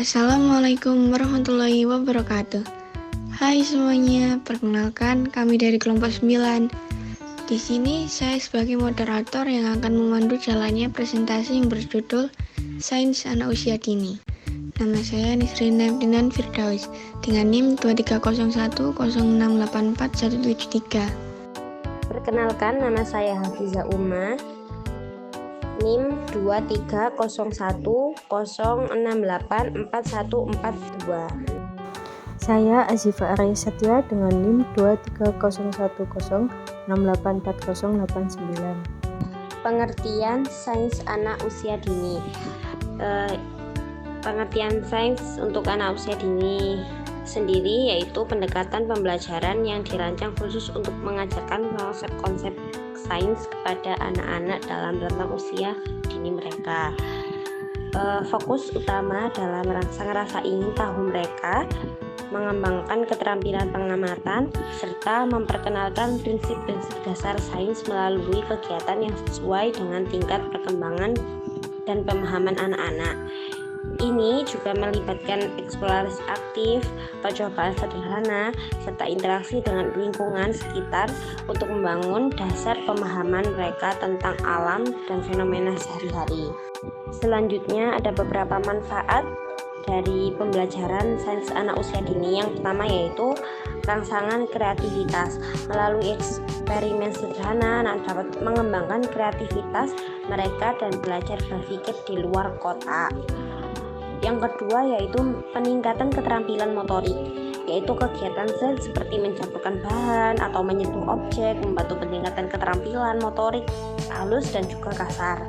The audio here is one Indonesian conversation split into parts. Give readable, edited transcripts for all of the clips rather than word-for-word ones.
Assalamualaikum warahmatullahi wabarakatuh. Hai semuanya, perkenalkan kami dari kelompok 9. Di sini saya sebagai moderator yang akan memandu jalannya presentasi yang berjudul Sains Anak Usia Dini. Nama saya Nisrin Neptinan Firdaus dengan NIM 230106847173. Perkenalkan, nama saya Hafiza Uma, NIM 230106844142. Saya Azifa Arya Satya dengan NIM 230106844089. Pengertian sains anak usia dini. Pengertian sains untuk anak usia dini sendiri yaitu pendekatan pembelajaran yang dirancang khusus untuk mengajarkan konsep-konsep sains kepada anak-anak dalam rentang usia dini mereka. Fokus utama adalah merangsang rasa ingin tahu mereka, mengembangkan keterampilan pengamatan, serta memperkenalkan prinsip-prinsip dasar sains melalui kegiatan yang sesuai dengan tingkat perkembangan dan pemahaman anak-anak. Ini juga melibatkan eksplorasi aktif, percobaan sederhana, serta interaksi dengan lingkungan sekitar untuk membangun dasar pemahaman mereka tentang alam dan fenomena sehari-hari. Selanjutnya ada beberapa manfaat dari pembelajaran sains anak usia dini. Yang pertama yaitu rangsangan kreativitas. Melalui eksperimen sederhana, anak dapat mengembangkan kreativitas mereka dan belajar berpikir di luar kotak. Yang kedua yaitu peningkatan keterampilan motorik, yaitu kegiatan seperti mencampurkan bahan atau menyentuh objek membantu peningkatan keterampilan motorik halus dan juga kasar.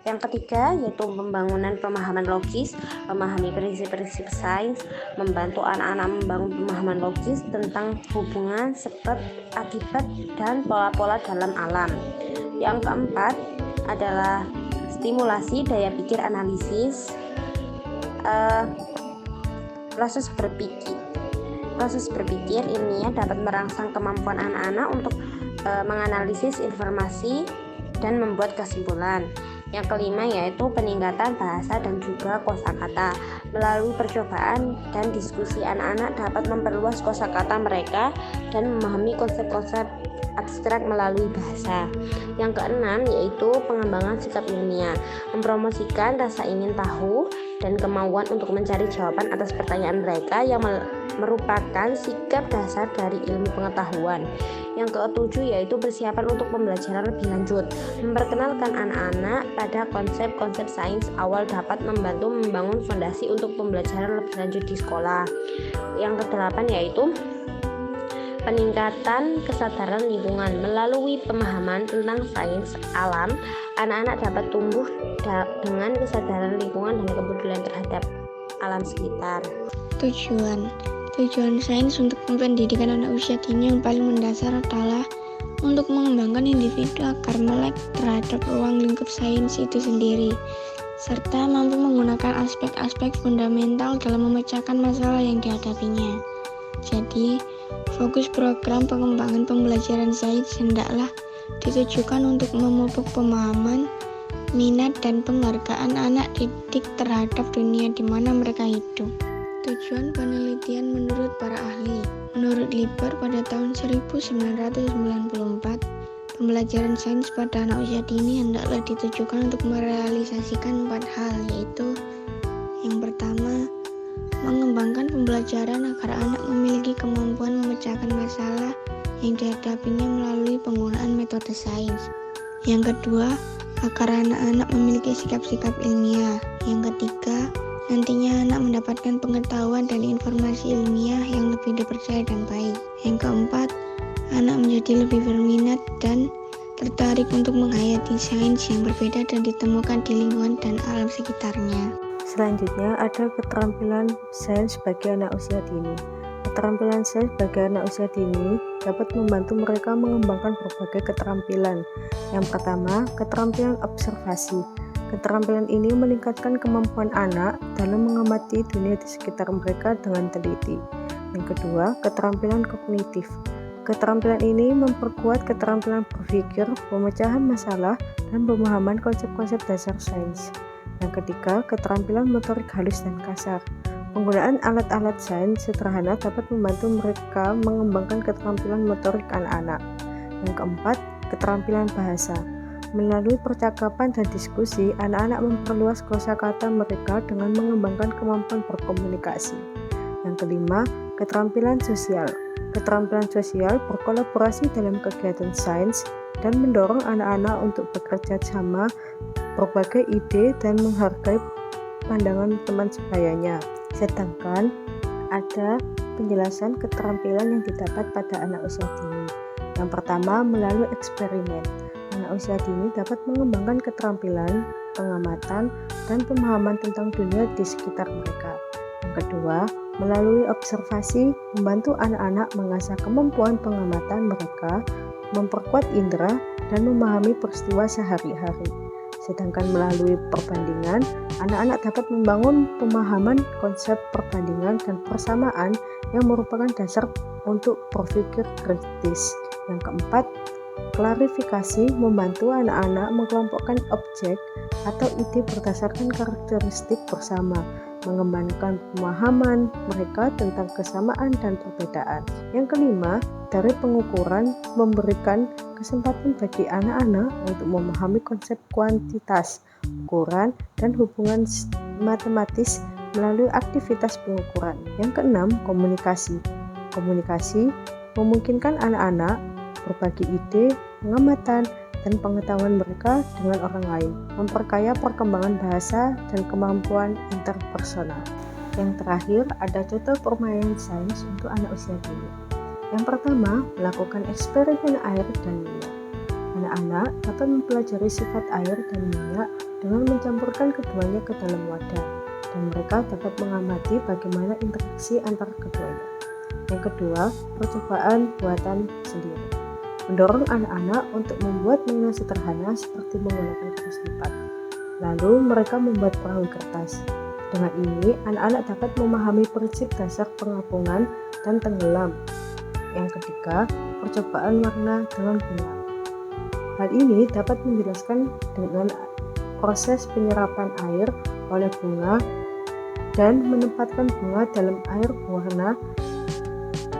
Yang ketiga yaitu pembangunan pemahaman logis, memahami prinsip-prinsip sains, membantu anak-anak membangun pemahaman logis tentang hubungan, sebab, akibat, dan pola-pola dalam alam. Yang keempat adalah stimulasi daya pikir analisis, proses berpikir ilmiah dapat merangsang kemampuan anak-anak untuk menganalisis informasi dan membuat kesimpulan. Yang kelima yaitu peningkatan bahasa dan juga kosakata. Melalui percobaan dan diskusi, anak-anak dapat memperluas kosakata mereka dan memahami konsep-konsep abstrak melalui bahasa. Yang keenam yaitu pengembangan sikap ilmiah, mempromosikan rasa ingin tahu dan kemauan untuk mencari jawaban atas pertanyaan mereka yang merupakan sikap dasar dari ilmu pengetahuan. Yang ketujuh yaitu persiapan untuk pembelajaran lebih lanjut, memperkenalkan anak-anak pada konsep-konsep sains awal dapat membantu membangun fondasi untuk pembelajaran lebih lanjut di sekolah. Yang kedelapan yaitu peningkatan kesadaran lingkungan. Melalui pemahaman tentang sains alam, anak-anak dapat tumbuh dengan kesadaran lingkungan dan kepedulian terhadap alam sekitar. Tujuan sains untuk pendidikan anak usia dini yang paling mendasar adalah untuk mengembangkan individu agar melek terhadap ruang lingkup sains itu sendiri, serta mampu menggunakan aspek-aspek fundamental dalam memecahkan masalah yang dihadapinya. Jadi, fokus program pengembangan pembelajaran sains hendaklah ditujukan untuk memupuk pemahaman, minat, dan penghargaan anak didik terhadap dunia di mana mereka hidup. Tujuan penelitian menurut para ahli. Menurut Lieber pada tahun 1994, pembelajaran sains pada anak usia dini hendaklah ditujukan untuk merealisasikan 4 hal, yaitu yang pertama, mengembangkan pembelajaran agar anak memiliki kemampuan memecahkan masalah yang dihadapinya melalui penggunaan metode sains. Yang kedua, agar anak-anak memiliki sikap-sikap ilmiah. Yang ketiga, nantinya anak mendapatkan pengetahuan dan informasi ilmiah yang lebih dipercaya dan baik. Yang keempat, anak menjadi lebih berminat dan tertarik untuk menghayati sains yang berbeda dan ditemukan di lingkungan dan alam sekitarnya. Selanjutnya ada keterampilan sains bagi anak usia dini. Keterampilan sains bagi anak usia dini dapat membantu mereka mengembangkan berbagai keterampilan. Yang pertama, keterampilan observasi. Keterampilan ini meningkatkan kemampuan anak dalam mengamati dunia di sekitar mereka dengan teliti. Yang kedua, keterampilan kognitif. Keterampilan ini memperkuat keterampilan berpikir, pemecahan masalah, dan pemahaman konsep-konsep dasar sains. Yang ketiga, keterampilan motorik halus dan kasar. Penggunaan alat-alat sains sederhana dapat membantu mereka mengembangkan keterampilan motorik anak-anak. Yang keempat, keterampilan bahasa. Melalui percakapan dan diskusi, anak-anak memperluas kosakata mereka dengan mengembangkan kemampuan berkomunikasi. Yang kelima, keterampilan sosial. Keterampilan sosial berkolaborasi dalam kegiatan sains dan mendorong anak-anak untuk bekerja sama, berbagai ide, dan menghargai pandangan teman sebayanya. Sedangkan ada penjelasan keterampilan yang didapat pada anak usia dini. Yang pertama, melalui eksperimen. Anak usia dini dapat mengembangkan keterampilan, pengamatan, dan pemahaman tentang dunia di sekitar mereka. Yang kedua, melalui observasi, membantu anak-anak mengasah kemampuan pengamatan mereka, memperkuat indera, dan memahami peristiwa sehari-hari. Sedangkan melalui perbandingan, anak-anak dapat membangun pemahaman konsep perbandingan dan persamaan yang merupakan dasar untuk berpikir kritis. Yang keempat, klarifikasi membantu anak-anak mengelompokkan objek atau ide berdasarkan karakteristik bersama, mengembangkan pemahaman mereka tentang kesamaan dan perbedaan. Yang kelima, dari pengukuran memberikan kesempatan bagi anak-anak untuk memahami konsep kuantitas, ukuran, dan hubungan matematis melalui aktivitas pengukuran. Yang keenam, komunikasi. Komunikasi memungkinkan anak-anak berbagi ide, pengamatan, dan pengetahuan mereka dengan orang lain, memperkaya perkembangan bahasa dan kemampuan interpersonal. Yang terakhir, ada contoh permainan sains untuk anak usia dini. Yang pertama, melakukan eksperimen air dan minyak. Anak-anak dapat mempelajari sifat air dan minyak dengan mencampurkan keduanya ke dalam wadah, dan mereka dapat mengamati bagaimana interaksi antara keduanya. Yang kedua, percobaan buatan sendiri. Mendorong anak-anak untuk membuat mainan sederhana seperti menggunakan kertas lipat. Lalu mereka membuat perahu kertas. Dengan ini, anak-anak dapat memahami prinsip dasar pengapung dan tenggelam. Yang ketiga, percobaan warna dengan bunga. Hal ini dapat menjelaskan dengan proses penyerapan air oleh bunga dan menempatkan bunga dalam air berwarna.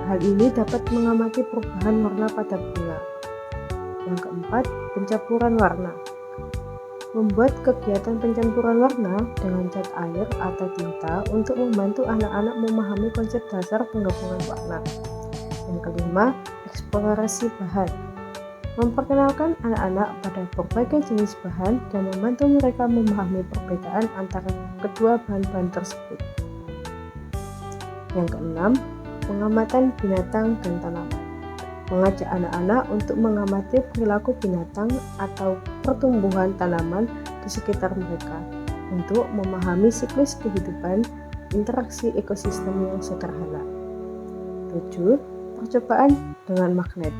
Hal ini dapat mengamati perubahan warna pada bunga. Yang keempat, pencampuran warna. Membuat kegiatan pencampuran warna dengan cat air atau tinta untuk membantu anak-anak memahami konsep dasar penggabungan warna. Yang kelima, eksplorasi bahan. Memperkenalkan anak-anak pada berbagai jenis bahan dan membantu mereka memahami perbedaan antara kedua bahan-bahan tersebut. Yang keenam, pengamatan binatang dan tanaman. Mengajak anak-anak untuk mengamati perilaku binatang atau pertumbuhan tanaman di sekitar mereka untuk memahami siklus kehidupan, interaksi ekosistem yang sederhana. 7. Percobaan dengan magnet.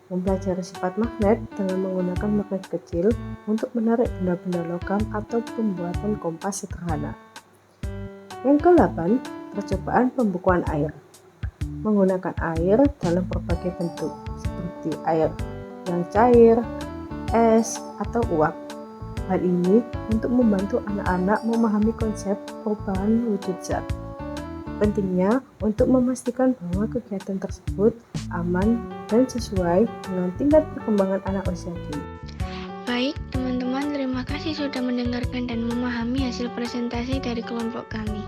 Mempelajari sifat magnet dengan menggunakan magnet kecil untuk menarik benda-benda logam atau pembuatan kompas sederhana. Yang ke-8, percobaan pembekuan air. Menggunakan air dalam berbagai bentuk, seperti air yang cair, es, atau uap. Hal ini untuk membantu anak-anak memahami konsep perubahan wujud zat. Pentingnya untuk memastikan bahwa kegiatan tersebut aman dan sesuai dengan tingkat perkembangan anak usia dini. Baik, teman-teman, terima kasih sudah mendengarkan dan memahami hasil presentasi dari kelompok kami.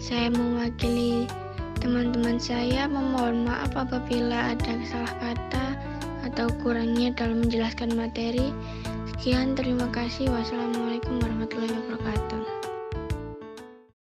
Saya mewakili teman-teman saya memohon maaf apabila ada salah kata atau kurangnya dalam menjelaskan materi. Sekian, terima kasih. Wassalamualaikum.